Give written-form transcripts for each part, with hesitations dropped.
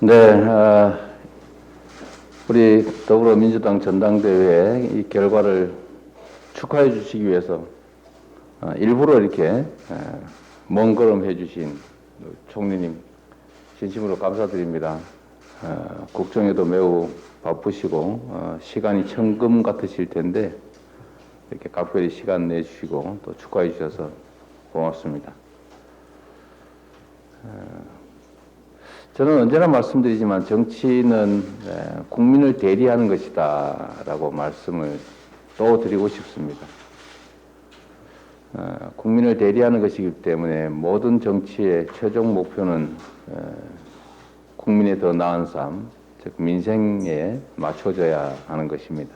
네, 우리 더불어민주당 전당대회 이 결과를 축하해 주시기 위해서 일부러 이렇게 먼 걸음 해주신 총리님 진심으로 감사드립니다. 국정에도 매우 바쁘시고 시간이 천금 같으실 텐데 이렇게 각별히 시간 내주시고 또 축하해 주셔서 고맙습니다. 저는 언제나 말씀드리지만 정치는 국민을 대리하는 것이다 라고 말씀을 또 드리고 싶습니다. 국민을 대리하는 것이기 때문에 모든 정치의 최종 목표는 국민의 더 나은 삶, 즉 민생에 맞춰져야 하는 것입니다.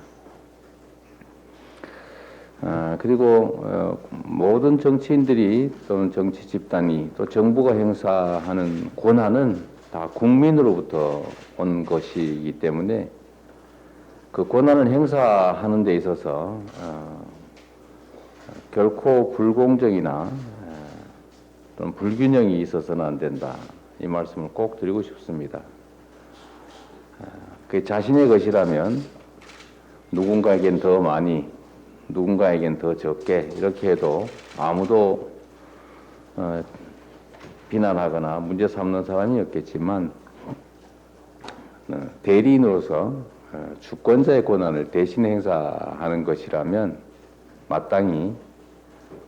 그리고 모든 정치인들이 또는 정치 집단이 또 정부가 행사하는 권한은 다 국민으로부터 온 것이기 때문에 그 권한을 행사하는 데 있어서 결코 불공정이나 또는 불균형이 있어서는 안 된다. 이 말씀을 꼭 드리고 싶습니다. 그게 자신의 것이라면 누군가에겐 더 많이, 누군가에겐 더 적게 이렇게 해도 아무도 비난하거나 문제 삼는 사람이 없겠지만 대리인으로서 주권자의 권한을 대신 행사하는 것이라면 마땅히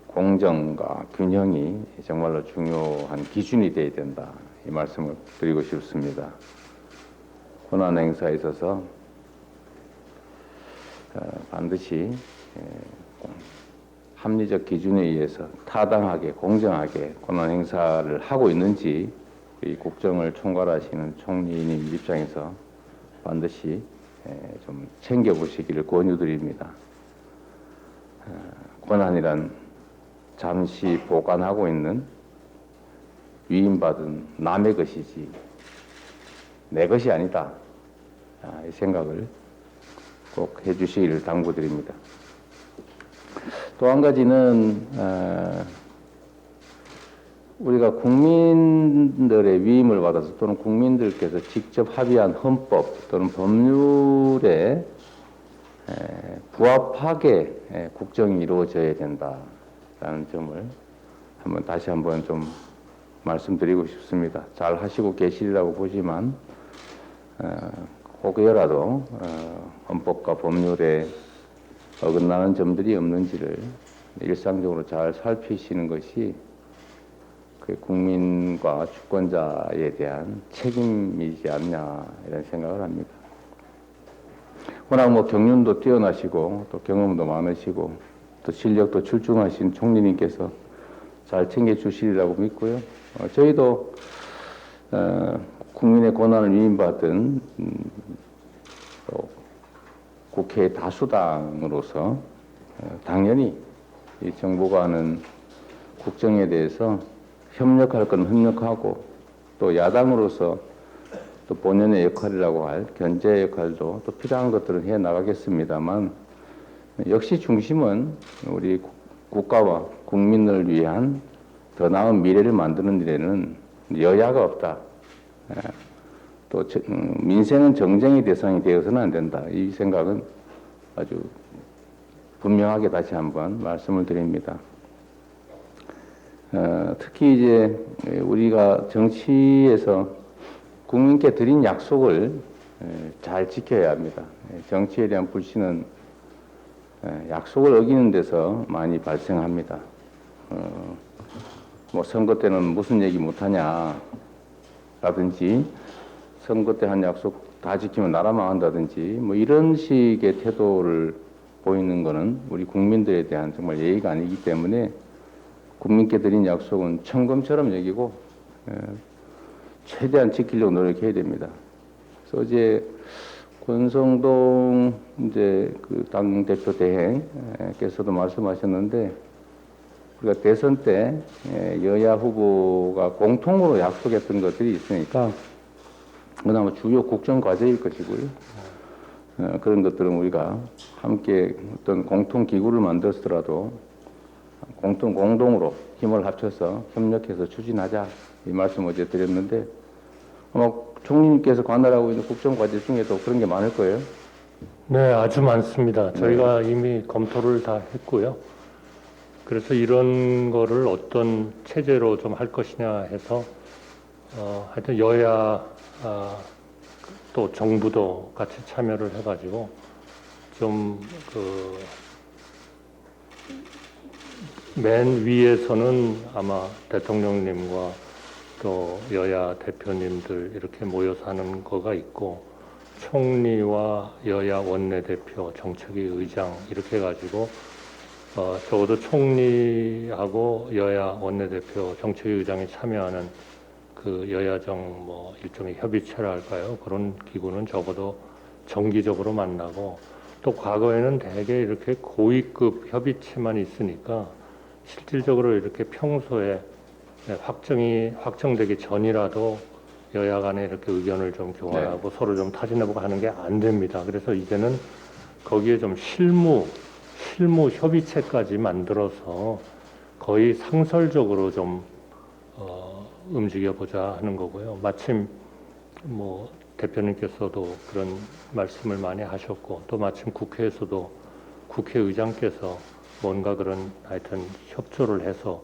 공정과 균형이 정말로 중요한 기준이 되어야 된다. 이 말씀을 드리고 싶습니다. 권한 행사에 있어서 반드시 합리적 기준에 의해서 타당하게 공정하게 권한 행사를 하고 있는지 이 국정을 총괄하시는 총리님 입장에서 반드시 좀 챙겨보시기를 권유드립니다. 권한이란 잠시 보관하고 있는 위임받은 남의 것이지 내 것이 아니다. 이 생각을 꼭 해주시기를 당부드립니다. 또 한 가지는 우리가 국민들의 위임을 받아서 또는 국민들께서 직접 합의한 헌법 또는 법률에 부합하게 국정이 이루어져야 된다라는 점을 다시 한번 좀 말씀드리고 싶습니다. 잘 하시고 계시리라고 보지만 혹여라도 헌법과 법률에 어긋나는 점들이 없는지를 일상적으로 잘 살피시는 것이 그 국민과 주권자에 대한 책임이지 않냐 이런 생각을 합니다. 워낙 경륜도 뛰어나시고 또 경험도 많으시고 또 실력도 출중하신 총리님께서 잘 챙겨주시리라고 믿고요. 저희도 국민의 권한을 위임받은 국회 다수당으로서 당연히 이 정부가 하는 국정에 대해서 협력할 건 협력하고 또 야당으로서 또 본연의 역할이라고 할 견제 역할도 또 필요한 것들은 해 나가겠습니다만 역시 중심은 우리 국가와 국민을 위한 더 나은 미래를 만드는 일에는 여야가 없다. 또 민생은 정쟁의 대상이 되어서는 안 된다. 이 생각은 아주 분명하게 다시 한번 말씀을 드립니다. 특히 이제 우리가 정치에서 국민께 드린 약속을 잘 지켜야 합니다. 정치에 대한 불신은 약속을 어기는 데서 많이 발생합니다. 선거 때는 무슨 얘기 못하냐 라든지 선거 때 한 약속 다 지키면 나라 망한다든지 이런 식의 태도를 보이는 것은 우리 국민들에 대한 정말 예의가 아니기 때문에 국민께 드린 약속은 천금처럼 여기고 최대한 지키려고 노력해야 됩니다. 그래서 어제 권성동 그 당대표 대행께서도 말씀하셨는데 우리가 대선 때 여야 후보가 공통으로 약속했던 것들이 있으니까 그나마 주요 국정 과제일 것이고요. 그런 것들은 우리가 함께 어떤 공통 기구를 만들었더라도 공동으로 힘을 합쳐서 협력해서 추진하자 이 말씀 어제 드렸는데 총리님께서 관할하고 있는 국정과제 중에도 그런 게 많을 거예요. 네, 아주 많습니다. 저희가 이미 검토를 다 했고요. 그래서 이런 거를 어떤 체제로 좀 할 것이냐 해서 하여튼 여야 또 정부도 같이 참여를 해가지고 좀 맨 위에서는 아마 대통령님과 또 여야 대표님들 이렇게 모여서 하는 거가 있고 총리와 여야 원내대표, 정책위 의장 이렇게 해가지고 적어도 총리하고 여야 원내대표, 정책위 의장이 참여하는 그 여야정 뭐 일종의 협의체라 할까요? 그런 기구는 적어도 정기적으로 만나고 또 과거에는 대개 이렇게 고위급 협의체만 있으니까 실질적으로 이렇게 평소에 확정되기 전이라도 여야 간에 이렇게 의견을 좀 교환하고 서로 좀 타진해보고 하는 게 안 됩니다. 그래서 이제는 거기에 좀 실무 협의체까지 만들어서 거의 상설적으로 좀 움직여보자 하는 거고요. 마침 뭐 대표님께서도 그런 말씀을 많이 하셨고 또 마침 국회에서도 국회의장께서 뭔가 그런 하여튼 협조를 해서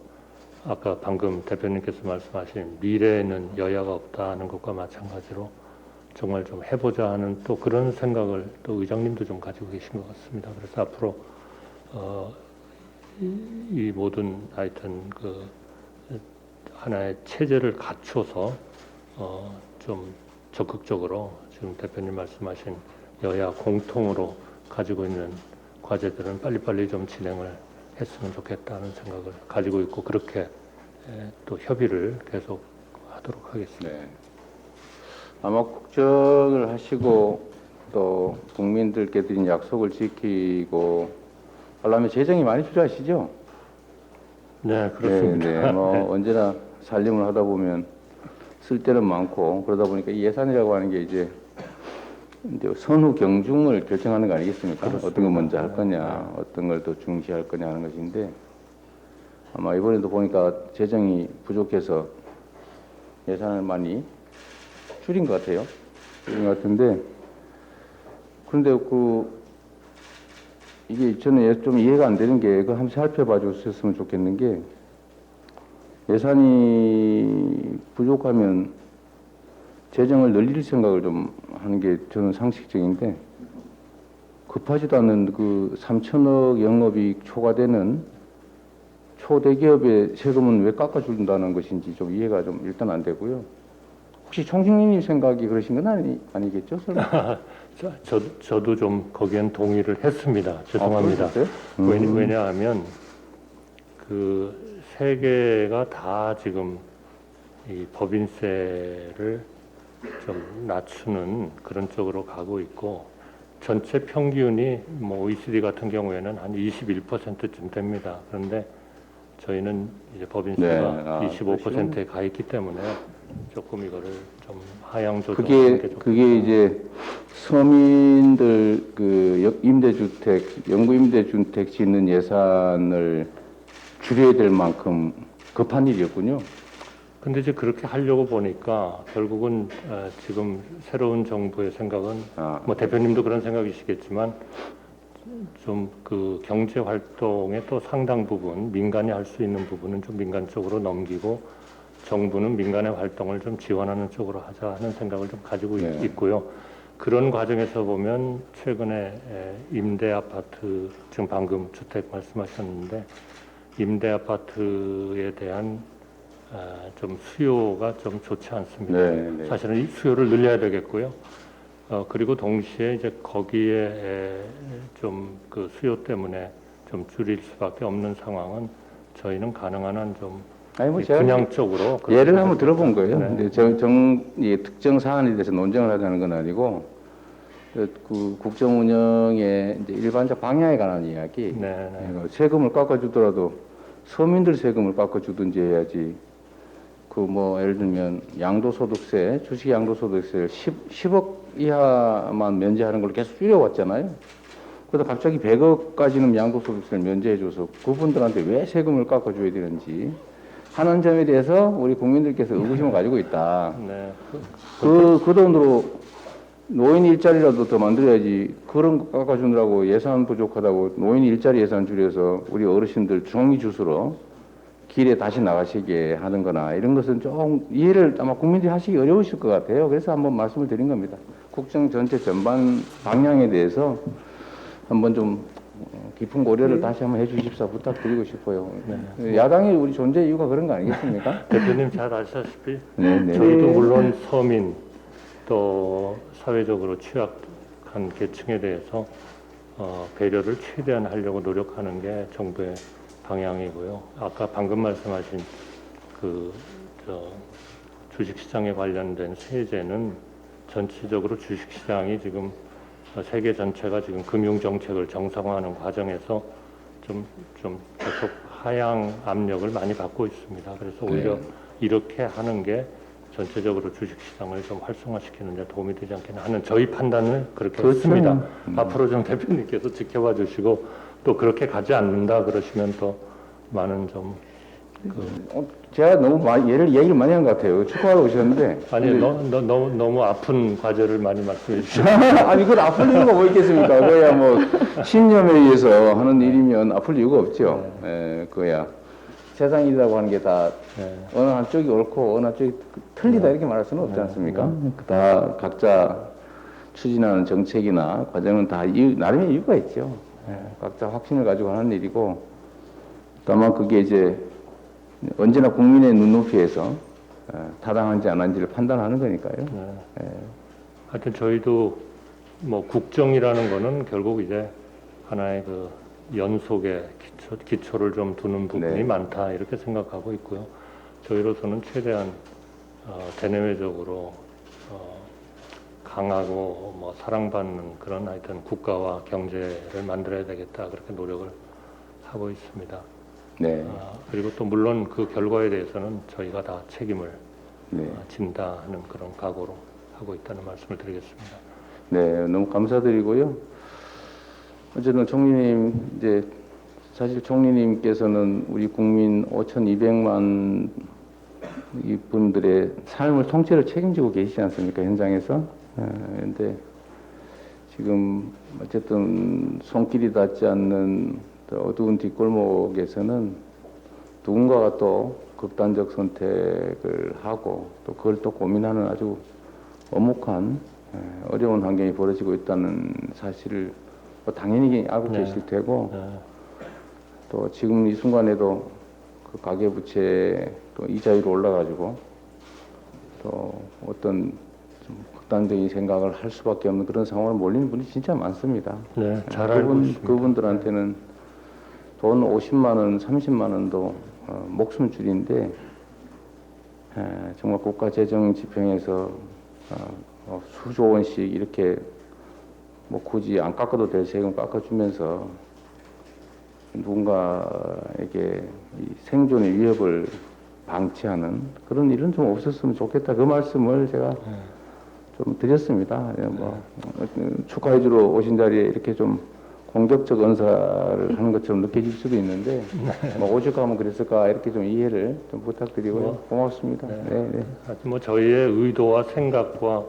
아까 방금 대표님께서 말씀하신 미래에는 여야가 없다는 것과 마찬가지로 정말 좀 해보자 하는 또 그런 생각을 또 의장님도 좀 가지고 계신 것 같습니다. 그래서 앞으로 이 모든 하여튼 그 하나의 체제를 갖춰서 좀 적극적으로 지금 대표님 말씀하신 여야 공통으로 가지고 있는 과제들은 빨리빨리 좀 진행을 했으면 좋겠다는 생각을 가지고 있고 그렇게 또 협의를 계속 하도록 하겠습니다. 네. 아마 국정을 하시고 또 국민들께 드린 약속을 지키고 하려면 재정이 많이 필요하시죠? 네, 그렇습니다. 네, 뭐 언제나 살림을 하다 보면 쓸 때는 많고 그러다 보니까 이 예산이라고 하는 게 이제 선후 경중을 결정하는 거 아니겠습니까? 그렇습니다. 어떤 걸 먼저 할 거냐, 어떤 걸 더 중시할 거냐 하는 것인데 아마 이번에도 보니까 재정이 부족해서 예산을 많이 줄인 것 같아요. 줄인 것 같은데 그런데 이게 저는 좀 이해가 안 되는 게 그거 한번 살펴봐 주셨으면 좋겠는 게 예산이 부족하면 재정을 늘릴 생각을 좀 하는 게 저는 상식적인데 급하지도 않은 그 3천억 영업이익 초과되는 초대기업의 세금은 왜 깎아준다는 것인지 좀 이해가 좀 일단 안 되고요. 혹시 총장님 생각이 그러신 건 아니겠죠? 설마? 저도 좀 거기엔 동의를 했습니다. 죄송합니다. 왜냐하면 그 세계가 다 지금 이 법인세를 좀 낮추는 그런 쪽으로 가고 있고 전체 평균이 뭐 OECD 같은 경우에는 한 21%쯤 됩니다. 그런데 저희는 이제 법인세가 25%에 가 있기 때문에 조금 이거를 좀 하향 조정하는 게 그게 이제 서민들 그 임대주택, 영구 임대주택 짓는 예산을 줄여야 될 만큼 급한 일이었군요. 근데 이제 그렇게 하려고 보니까 결국은 지금 새로운 정부의 생각은 뭐 대표님도 그런 생각이시겠지만 좀 그 경제 활동의 또 상당 부분 민간이 할 수 있는 부분은 좀 민간 쪽으로 넘기고 정부는 민간의 활동을 좀 지원하는 쪽으로 하자 하는 생각을 좀 가지고 있고요. 그런 과정에서 보면 최근에 임대 아파트 지금 방금 주택 말씀하셨는데 임대 아파트에 대한 좀 수요가 좀 좋지 않습니다. 사실은 이 수요를 늘려야 되겠고요. 그리고 동시에 이제 거기에 좀 그 수요 때문에 좀 줄일 수밖에 없는 상황은 저희는 가능한 한 좀 분양적으로 예를 한번 들어본 거예요. 근데 특정 사안에 대해서 논쟁을 하자는 건 아니고 그 국정 운영의 이제 일반적 방향에 관한 이야기. 세금을 깎아주더라도 서민들 세금을 깎아주든지 해야지. 그 뭐 예를 들면 양도소득세, 주식 양도소득세를 10억 이하만 면제하는 걸 계속 줄여왔잖아요. 그러다 갑자기 100억까지는 양도소득세를 면제해줘서 그분들한테 왜 세금을 깎아줘야 되는지 하는 점에 대해서 우리 국민들께서 의구심을 가지고 있다. 네. 그 돈으로 노인 일자리라도 더 만들어야지. 그런 거 깎아주느라고 예산 부족하다고 노인 일자리 예산 줄여서 우리 어르신들 종이 주스로 길에 다시 나가시게 하는 거나 이런 것은 좀 이해를 아마 국민들이 하시기 어려우실 것 같아요. 그래서 한번 말씀을 드린 겁니다. 국정 전체 전반 방향에 대해서 한번 좀 깊은 고려를 다시 한번 해주십사 부탁드리고 싶어요. 야당의 우리 존재 이유가 그런 거 아니겠습니까? 대표님 잘 아시다시피 네. 저희도 물론 서민 또 사회적으로 취약한 계층에 대해서 배려를 최대한 하려고 노력하는 게 정부의 방향이고요. 아까 방금 말씀하신 주식시장에 관련된 세제는 전체적으로 주식시장이 지금 세계 전체가 지금 금융정책을 정상화하는 과정에서 좀 계속 하향 압력을 많이 받고 있습니다. 그래서 오히려 이렇게 하는 게 전체적으로 주식시장을 좀 활성화시키는 데 도움이 되지 않겠나 하는 저희 판단을 그렇게 그렇죠. 했습니다. 앞으로 좀 대표님께서 지켜봐 주시고 또 그렇게 가지 않는다 그러시면 더 많은 좀 제가 너무 얘기를 많이 한 것 같아요. 축하하러 오셨는데. 아니 너무 아픈 과제를 많이 말씀해 주시죠. 아니, 그건 아플 이유가 뭐 있겠습니까? 그야 뭐, 신념에 의해서 하는 일이면 아플 이유가 없죠. 그야. 세상이라고 하는 게 다 어느 한쪽이 옳고 어느 한쪽이 틀리다 이렇게 말할 수는 없지 않습니까? 다 각자 추진하는 정책이나 과정은 다 나름의 이유가 있죠. 각자 확신을 가지고 하는 일이고, 다만 그게 이제 언제나 국민의 눈높이에서 타당한지 안 한지를 판단하는 거니까요. 하여튼 저희도 뭐 국정이라는 거는 결국 이제 하나의 그 연속의 기초를 좀 두는 부분이 많다 이렇게 생각하고 있고요. 저희로서는 최대한 대내외적으로 강하고 뭐 사랑받는 그런 하여튼 국가와 경제를 만들어야 되겠다 그렇게 노력을 하고 있습니다. 그리고 또 물론 그 결과에 대해서는 저희가 다 책임을 진다 하는 그런 각오로 하고 있다는 말씀을 드리겠습니다. 네, 너무 감사드리고요. 어쨌든 총리님, 이제 사실 총리님께서는 우리 국민 5,200만 이 분들의 삶을 통째로 책임지고 계시지 않습니까? 현장에서. 그런데 지금 어쨌든 손길이 닿지 않는 어두운 뒷골목에서는 누군가가 또 극단적 선택을 하고 또 그걸 또 고민하는 아주 엄혹한 어려운 환경이 벌어지고 있다는 사실을 당연히 알고 계실 테고 또 지금 이 순간에도 그 가계부채 또 이자율이 올라가지고 또 어떤 좀 극단적인 생각을 할 수밖에 없는 그런 상황을 몰리는 분이 진짜 많습니다. 잘 알고 있습니다. 그분들한테는 돈 50만 원, 30만 원도 목숨줄인데 정말 국가 재정 지평에서 수조 원씩 이렇게 뭐 굳이 안 깎아도 될 세금 깎아주면서 누군가에게 이 생존의 위협을 방치하는 그런 일은 좀 없었으면 좋겠다. 그 말씀을 제가 좀 드렸습니다. 뭐 축하해주러 오신 자리에 이렇게 좀 공격적 언사를 하는 것처럼 느껴질 수도 있는데 뭐 오죽하면 그랬을까 이렇게 좀 이해를 좀 부탁드리고요. 고맙습니다. 하여튼 뭐 저희의 의도와 생각과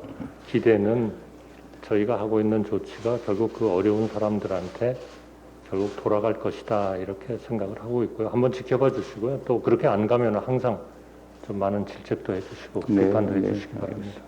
기대는 저희가 하고 있는 조치가 결국 그 어려운 사람들한테 결국 돌아갈 것이다 이렇게 생각을 하고 있고요. 한번 지켜봐 주시고요. 또 그렇게 안 가면 항상 좀 많은 질책도 해주시고 비판도 해주시기 바랍니다.